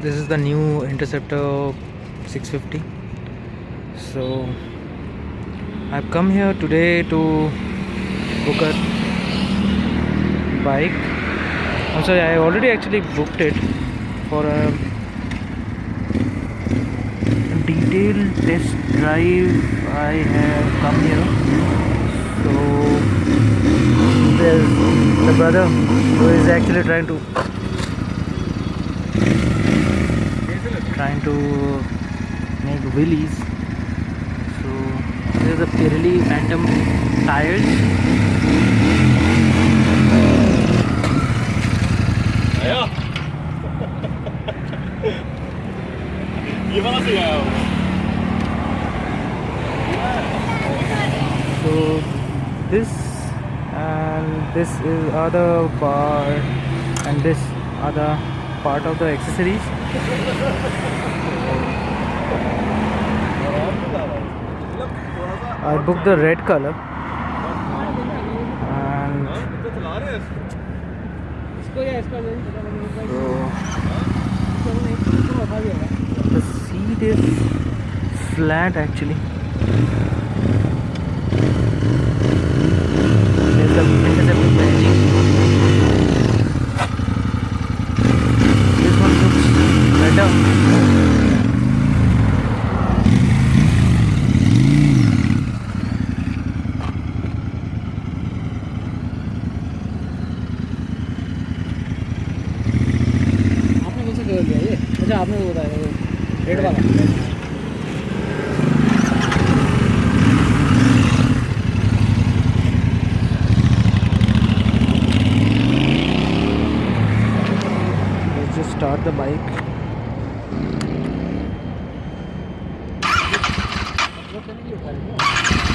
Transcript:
This is the new Interceptor 650. So I've come here today to book a bike. I'm sorry, I already actually booked it for a detailed test drive. I have come here. So there's the brother who is actually trying to make wheelies. So there's a Pirelli Phantom tires. So this and this is other part, and this other part of the accessories. I booked the red color, and so the seat is flat actually. There's the Interceptor magic. This one looks better. आपने कौन सा colour लिया ये? अच्छा आपने वो बताया red वाला. Let's just start the bike. वो चलेगी उठा लेंगे.